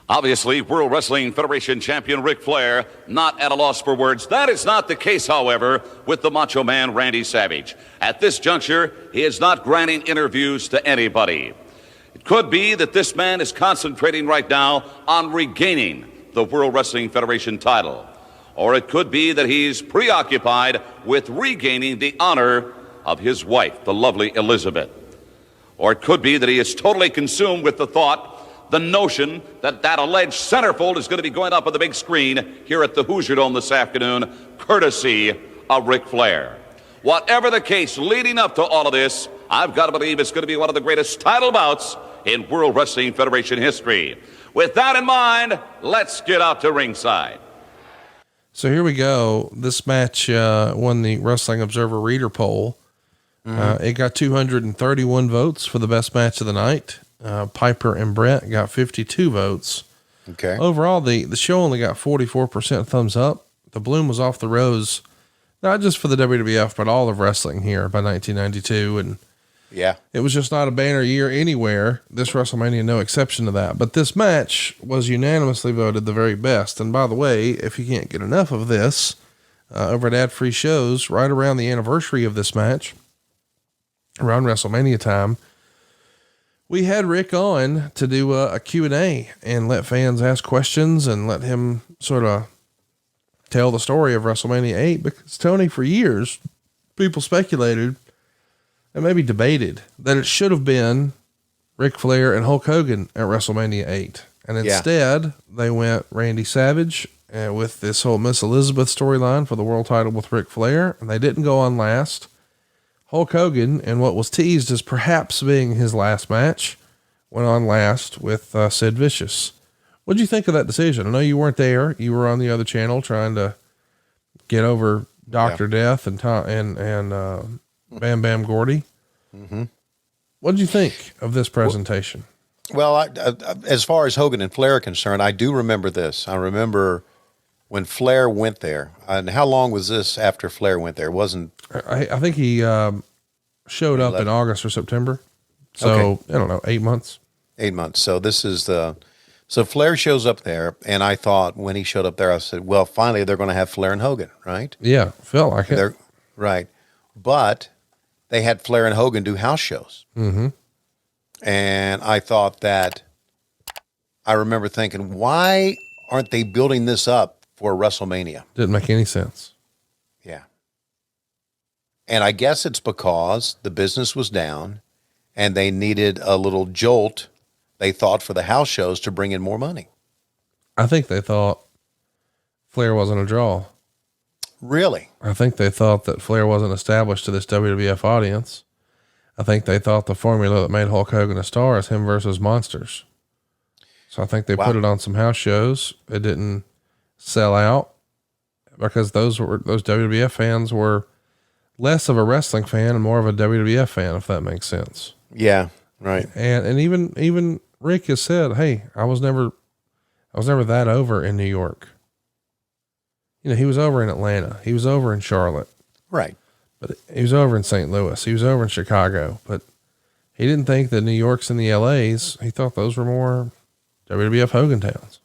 Obviously, World Wrestling Federation champion Ric Flair not at a loss for words. That is not the case, however, with the Macho Man Randy Savage. At this juncture, he is not granting interviews to anybody. It could be that this man is concentrating right now on regaining the World Wrestling Federation title. Or it could be that he's preoccupied with regaining the honor of his wife, the lovely Elizabeth. Or it could be that he is totally consumed with the notion that that alleged centerfold is going to be going up on the big screen here at the Hoosier Dome this afternoon, courtesy of Ric Flair. Whatever the case leading up to all of this, I've got to believe it's going to be one of the greatest title bouts in World Wrestling Federation history. With that in mind, let's get out to ringside. So here we go. This match won the Wrestling Observer Reader poll. It got 231 votes for the best match of the night. Piper and Brett got 52 votes. Okay. Overall, the show only got 44% thumbs up. The bloom was off the rose, not just for the WWF, but all of wrestling here by 1992. And yeah, it was just not a banner year anywhere. This WrestleMania, no exception to that. But this match was unanimously voted the very best. And by the way, if you can't get enough of this, over at Ad Free Shows, right around the anniversary of this match, around WrestleMania time, we had Rick on to do a Q&A and let fans ask questions and let him sort of tell the story of WrestleMania 8, because Tony, for years, people speculated and maybe debated that it should have been Ric Flair and Hulk Hogan at WrestleMania 8. And instead they went Randy Savage with this whole Miss Elizabeth storyline for the world title with Ric Flair. And they didn't go on last. Hulk Hogan, and what was teased as perhaps being his last match, went on last with Sid Vicious. What'd you think of that decision? I know you weren't there. You were on the other channel trying to get over Dr. Death and Bam Bam Gordy. Mm-hmm. What'd you think of this presentation? Well, as far as Hogan and Flair are concerned, I do remember this. I remember when Flair went there. And how long was this after Flair went there? It wasn't. I think he showed up in August or September. So okay. I don't know, 8 months. 8 months. So this is so Flair shows up there, and I thought when he showed up there, I said, well, finally they're going to have Flair and Hogan, right? Yeah, felt like it. Right. But they had Flair and Hogan do house shows. Mm-hmm. And I thought that, I remember thinking, why aren't they building this up for WrestleMania? Didn't make any sense. Yeah. And I guess it's because the business was down and they needed a little jolt, they thought, for the house shows to bring in more money. I think they thought Flair wasn't a draw. Really? I think they thought that Flair wasn't established to this WWF audience. I think they thought the formula that made Hulk Hogan a star is him versus monsters. So I think they put it on some house shows. It didn't sell out because those WWF fans were less of a wrestling fan and more of a WWF fan, if that makes sense. Yeah. Right. And even Rick has said, hey, I was never that over in New York. You know, he was over in Atlanta. He was over in Charlotte. Right. But he was over in St. Louis. He was over in Chicago, but he didn't think the New Yorks and the LAs, he thought those were more WWF Hogan towns.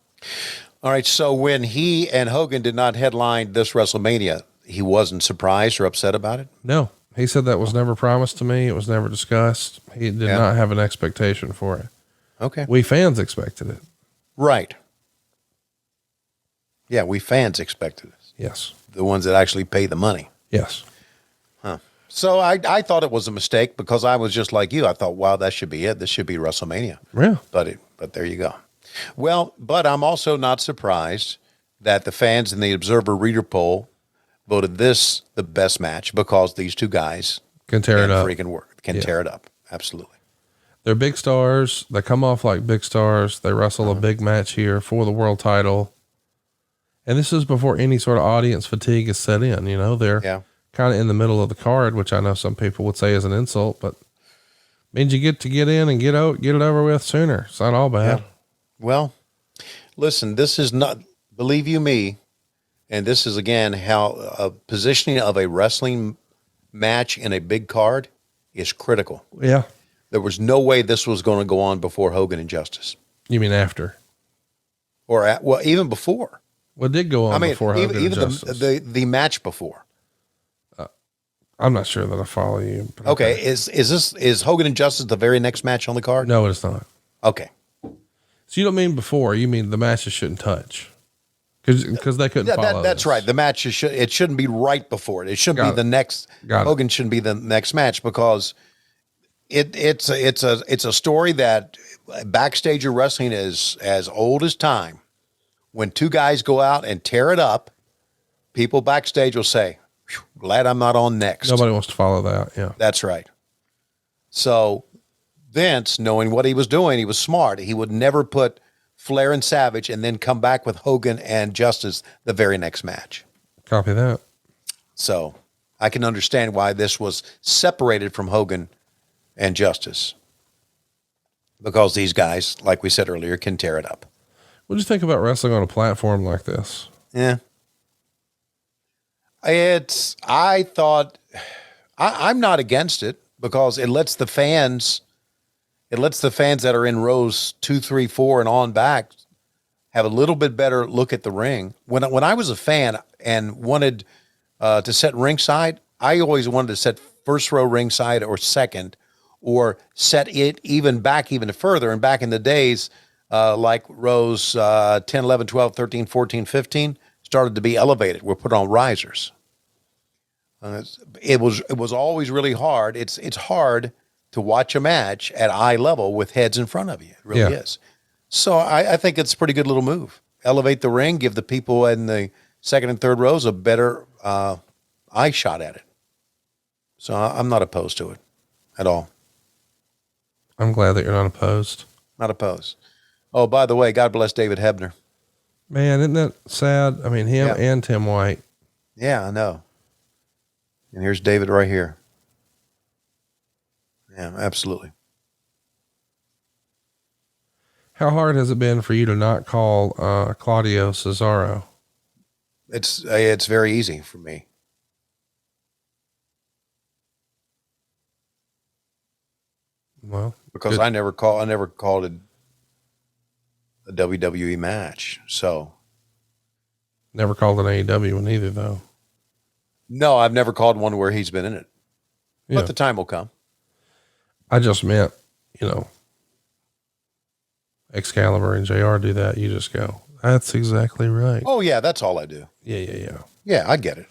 All right. So when he and Hogan did not headline this WrestleMania, he wasn't surprised or upset about it? No, he said that was never promised to me. It was never discussed. He did not have an expectation for it. Okay. We fans expected it. Right. Yeah. We fans expected it. Yes. The ones that actually pay the money. Yes. Huh. So I thought it was a mistake because I was just like you. I thought, wow, that should be it. This should be WrestleMania. Yeah. But there you go. Well, but I'm also not surprised that the fans in the Observer Reader poll voted this the best match because these two guys can tear it up. Can tear it up. Absolutely. They're big stars. They come off like big stars. They wrestle a big match here for the world title. And this is before any sort of audience fatigue is set in. You know, they're kind of in the middle of the card, which I know some people would say is an insult, but means you get to get in and get it over with sooner. It's not all bad. Yeah. Well, listen, this is not, believe you me, and this is again how positioning of a wrestling match in a big card is critical. Yeah. There was no way this was going to go on before Hogan and Justice. You mean after? well, even before. Well, it did go on before Hogan and even Justice. the match before. I'm not sure that I follow you. But Okay, is Hogan and Justice the very next match on the card? No, it's not. Okay. So you don't mean before, you mean the matches shouldn't touch. Because they couldn't follow That's this. right. The match it shouldn't be right before it. It shouldn't be the next. Hogan shouldn't be the next match because it's a story that backstage of wrestling is as old as time. When two guys go out and tear it up, people backstage will say, "Glad I'm not on next." Nobody wants to follow that. Yeah, that's right. So Vince, knowing what he was doing, he was smart. He would never put Flair and Savage and then come back with Hogan and Justice the very next match. Copy that. So I can understand why this was separated from Hogan and Justice, because these guys, like we said earlier, can tear it up. What do you think about wrestling on a platform like this? Yeah. I'm not against it because it lets the fans that are in rows 2, 3, 4 and on back have a little bit better look at the ring. When I was a fan and wanted to set ringside, I always wanted to set first row ringside or second, or set it even further. And back in the days, like rows 10, 11, 12, 13, 14, 15 started to be elevated. We're put on risers. It was always really hard. It's hard to watch a match at eye level with heads in front of you. It really is. So I think it's a pretty good little move. Elevate the ring, give the people in the second and third rows a better eye shot at it. So I'm not opposed to it at all. I'm glad that you're not opposed. Not opposed. Oh, by the way, God bless David Hebner. Man, isn't that sad? I mean, him and Tim White. Yeah, I know. And here's David right here. Yeah, absolutely. How hard has it been for you to not call Claudio Cesaro? It's very easy for me. Well, because I never called it a WWE match. So never called an AEW one either, though. No, I've never called one where he's been in it. Yeah. But the time will come. I just meant, Excalibur and JR do that. You just go, that's exactly right. Oh, yeah, that's all I do. Yeah. Yeah, I get it.